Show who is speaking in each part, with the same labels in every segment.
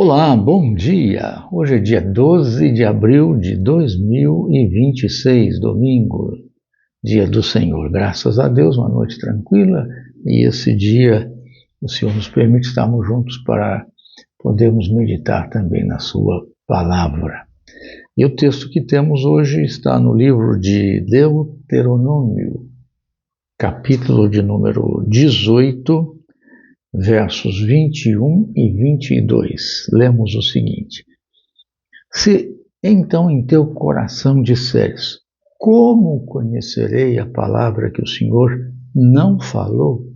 Speaker 1: Olá, bom dia! Hoje é dia 12 de abril de 2026, domingo, dia do Senhor. Graças a Deus, uma noite tranquila e esse dia o Senhor nos permite estarmos juntos para podermos meditar também na Sua palavra. E o texto que temos hoje está no livro de Deuteronômio, capítulo de número 18, versos 21 e 22. Lemos o seguinte: Se então em teu coração disseres, como conhecerei a palavra que o Senhor não falou?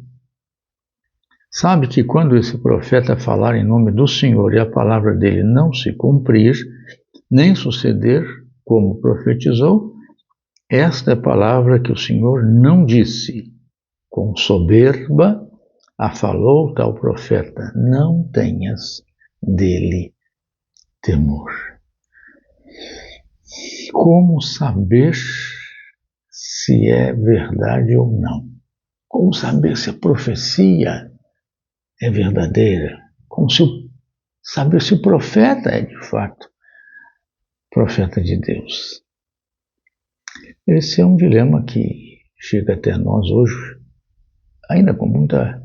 Speaker 1: Sabe que quando esse profeta falar em nome do Senhor e a palavra dele não se cumprir, nem suceder como profetizou, esta é a palavra que o Senhor não disse. Com soberba a falou tal profeta, não tenhas dele temor. Como saber se é verdade ou não? Como saber se a profecia é verdadeira? Como saber se o profeta é de fato profeta de Deus? Esse é um dilema que chega até nós hoje, ainda com muita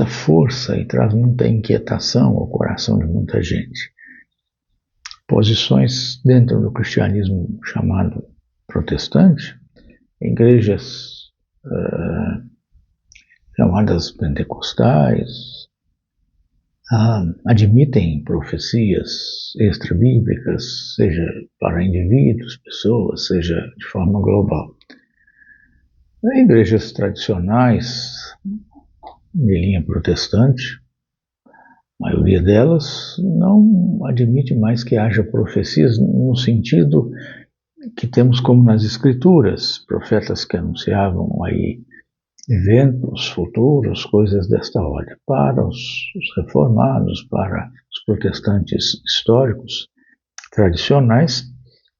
Speaker 1: força e traz muita inquietação ao coração de muita gente. Posições dentro do cristianismo chamado protestante, igrejas chamadas pentecostais, admitem profecias extra-bíblicas, seja para indivíduos, pessoas, seja de forma global. Igrejas tradicionais de linha protestante, a maioria delas não admite mais que haja profecias no sentido que temos como nas Escrituras, profetas que anunciavam aí eventos futuros, coisas desta ordem. Para os reformados, para os protestantes históricos tradicionais,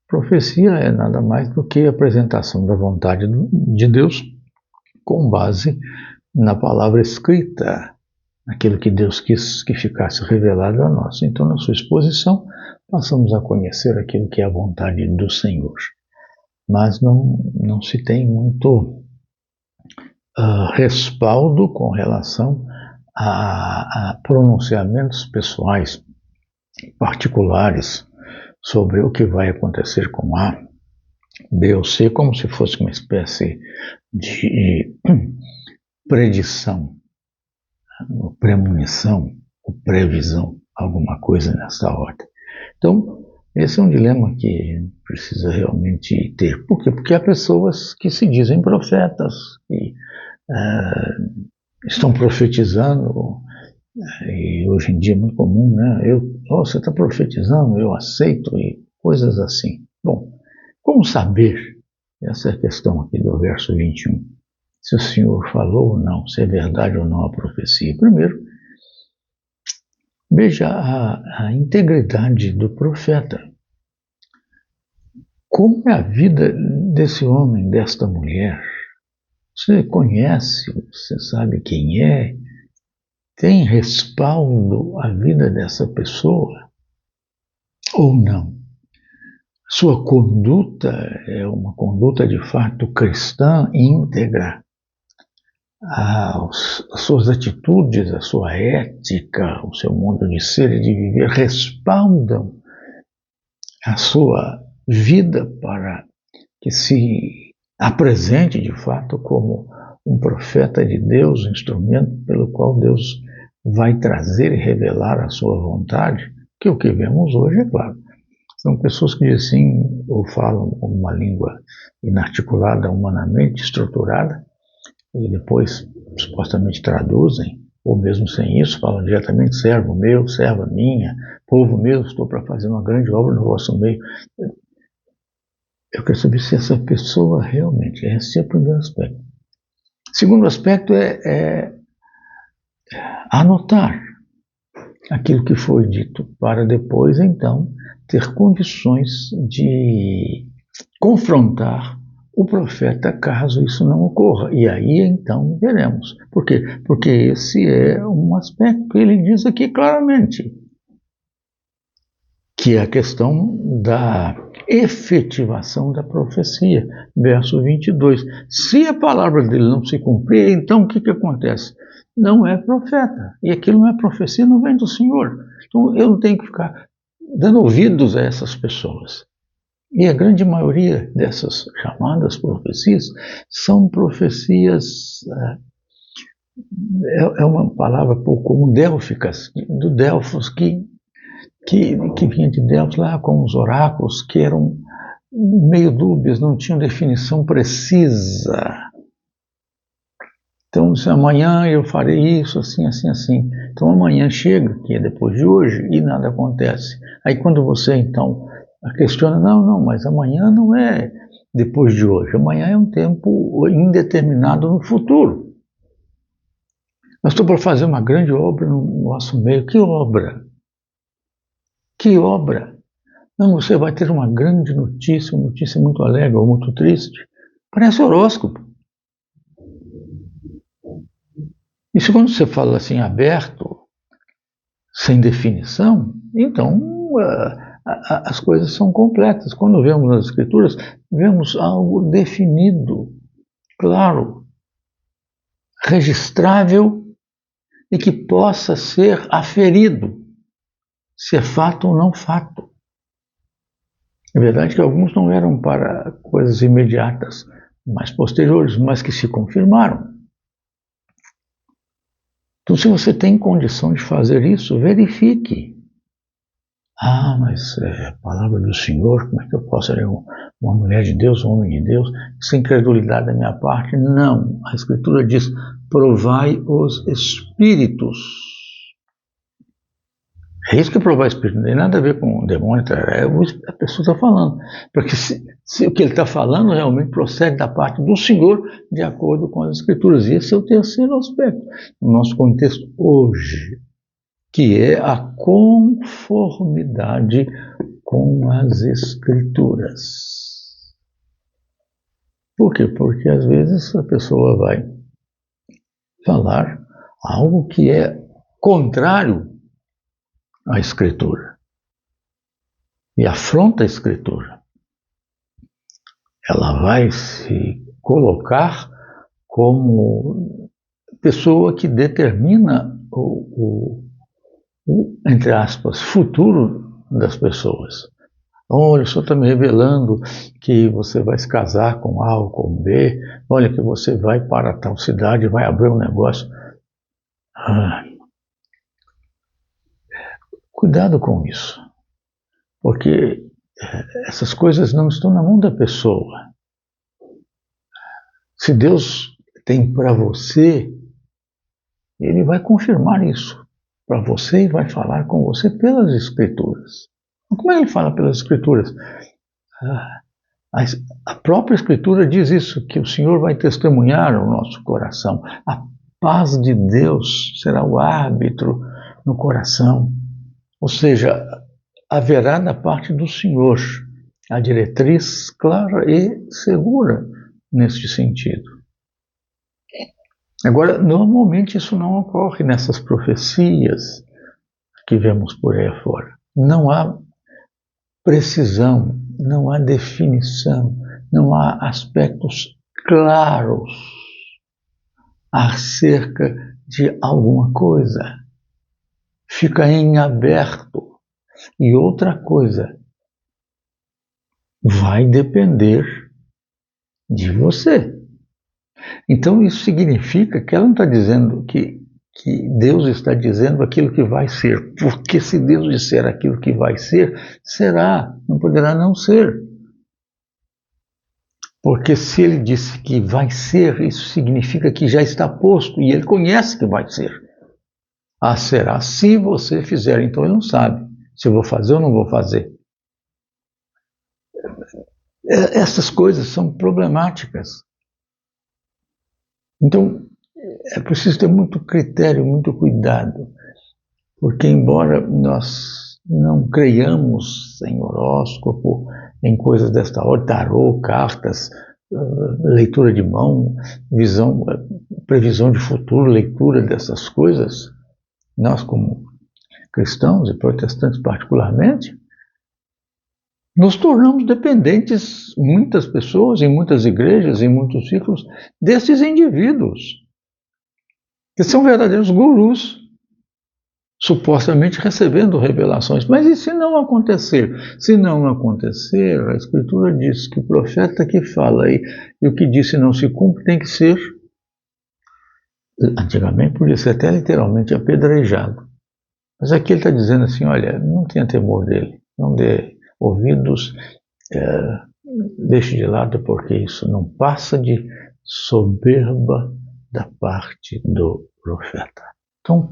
Speaker 1: profecia é nada mais do que a apresentação da vontade de Deus com base na palavra escrita, aquilo que Deus quis que ficasse revelado a nós. Então, na sua exposição, passamos a conhecer aquilo que é a vontade do Senhor. Mas não se tem muito respaldo com relação a pronunciamentos pessoais, particulares, sobre o que vai acontecer com A, B ou C, como se fosse uma espécie de predição, premonição, ou previsão, alguma coisa nessa ordem. Então, esse é um dilema que a gente precisa realmente ter. Por quê? Porque há pessoas que se dizem profetas, que estão profetizando, e hoje em dia é muito comum, né? Você está profetizando, eu aceito, e coisas assim. Bom, como saber? Essa é a questão aqui do verso 21. Se o Senhor falou ou não, se é verdade ou não a profecia. Primeiro, veja a integridade do profeta. Como é a vida desse homem, desta mulher? Você conhece, você sabe quem é? Tem respaldo a vida dessa pessoa ou não? Sua conduta é uma conduta de fato cristã íntegra? As suas atitudes, a sua ética, o seu modo de ser e de viver respaldam a sua vida para que se apresente de fato como um profeta de Deus, um instrumento pelo qual Deus vai trazer e revelar a sua vontade, que o que vemos hoje, é claro. São pessoas que dizem ou falam uma língua inarticulada, humanamente estruturada, e depois supostamente traduzem, ou mesmo sem isso, falam diretamente: servo meu, serva minha, povo meu, estou para fazer uma grande obra no vosso meio. Eu quero saber se essa pessoa realmente, esse é o primeiro aspecto. Segundo aspecto é anotar aquilo que foi dito, para depois, então, ter condições de confrontar o profeta caso isso não ocorra. E aí, então, veremos. Por quê? Porque esse é um aspecto que ele diz aqui claramente. que é a questão da efetivação da profecia, verso 22. Se a palavra dele não se cumprir, então o que acontece? Não é profeta, e aquilo não é profecia, não vem do Senhor. Então eu não tenho que ficar dando ouvidos a essas pessoas. E a grande maioria dessas chamadas profecias são profecias, é uma palavra pouco comum, délficas, do Delfos, que vinha de Delfos lá com os oráculos, que eram meio dúbios, não tinham definição precisa. Então, amanhã eu farei isso, assim, assim, assim. Então, amanhã chega, que é depois de hoje, e nada acontece. Aí, quando você, então, questiona, não, mas amanhã não é depois de hoje. Amanhã é um tempo indeterminado no futuro. Nós estou para fazer uma grande obra no nosso meio. Que obra? Que obra? Não, você vai ter uma grande notícia, uma notícia muito alegre ou muito triste. Parece horóscopo. Isso quando você fala assim, aberto, sem definição, então as coisas são completas. Quando vemos nas Escrituras, vemos algo definido, claro, registrável e que possa ser aferido, se é fato ou não fato. É verdade que alguns não eram para coisas imediatas, mas posteriores, mas que se confirmaram. Então, se você tem condição de fazer isso, verifique. Mas é a palavra do Senhor, como é que eu posso ser uma mulher de Deus, um homem de Deus, sem credulidade da minha parte? Não. A Escritura diz, provai os espíritos. É isso que é provar espírito, não tem nada a ver com o demônio, a pessoa está falando. Porque se o que ele está falando realmente procede da parte do Senhor, de acordo com as Escrituras. E esse é o terceiro aspecto, no nosso contexto hoje, que é a conformidade com as Escrituras. Por quê? Porque às vezes a pessoa vai falar algo que é contrário à Escritura e afronta a Escritura. Ela vai se colocar como pessoa que determina entre aspas, futuro das pessoas. Olha, o Senhor está me revelando que você vai se casar com A ou com B. Olha, que você vai para tal cidade, vai abrir um negócio. Cuidado com isso, porque essas coisas não estão na mão da pessoa. Se Deus tem para você, Ele vai confirmar isso para você e vai falar com você pelas Escrituras. Como é que Ele fala pelas Escrituras? A própria Escritura diz isso, que o Senhor vai testemunhar o nosso coração. A paz de Deus será o árbitro no coração. Ou seja, haverá da parte do Senhor a diretriz clara e segura neste sentido. Agora, normalmente isso não ocorre nessas profecias que vemos por aí fora. Não há precisão, não há definição, não há aspectos claros acerca de alguma coisa. Fica em aberto. E outra coisa, vai depender de você. Então isso significa que ela não está dizendo que Deus está dizendo aquilo que vai ser, porque se Deus disser aquilo que vai ser, será, não poderá não ser. Porque se Ele disse que vai ser, isso significa que já está posto e Ele conhece que vai ser. Será se você fizer, então Ele não sabe se eu vou fazer ou não vou fazer. Essas coisas são problemáticas. Então, é preciso ter muito critério, muito cuidado, porque embora nós não creiamos em horóscopo, em coisas desta ordem, tarô, cartas, leitura de mão, previsão de futuro, leitura dessas coisas, nós como cristãos e protestantes particularmente, nos tornamos dependentes, muitas pessoas, em muitas igrejas, em muitos ciclos, desses indivíduos, que são verdadeiros gurus, supostamente recebendo revelações. Mas e se não acontecer? Se não acontecer, a Escritura diz que o profeta que fala aí, e o que disse não se cumpre, tem que ser, antigamente podia ser até literalmente apedrejado. Mas aqui ele está dizendo assim, olha, não tenha temor dele, não dê ouvidos, deixe de lado, porque isso não passa de soberba da parte do profeta. Então,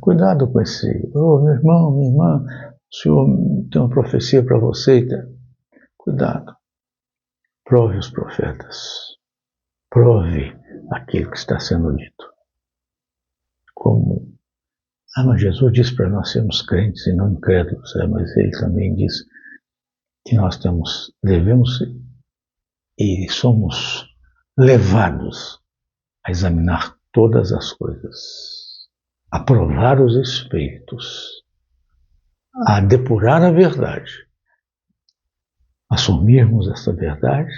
Speaker 1: cuidado com esse, meu irmão, minha irmã, o Senhor tem uma profecia para você. Cuidado, prove os profetas, prove aquilo que está sendo dito. Como mas Jesus disse para nós sermos crentes e não incrédulos, mas ele também diz que nós devemos e somos levados a examinar todas as coisas, a provar os espíritos, a depurar a verdade, assumirmos essa verdade,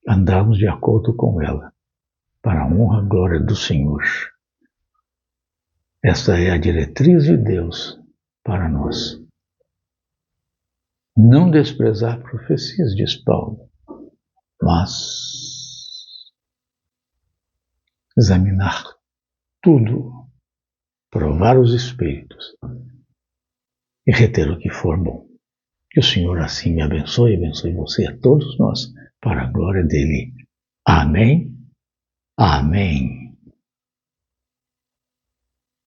Speaker 1: andarmos de acordo com ela, para a honra e glória do Senhor. Essa é a diretriz de Deus para nós. Não desprezar profecias, diz Paulo, mas examinar tudo, provar os espíritos e reter o que for bom. Que o Senhor assim me abençoe você, a todos nós, para a glória dele. Amém. Amém.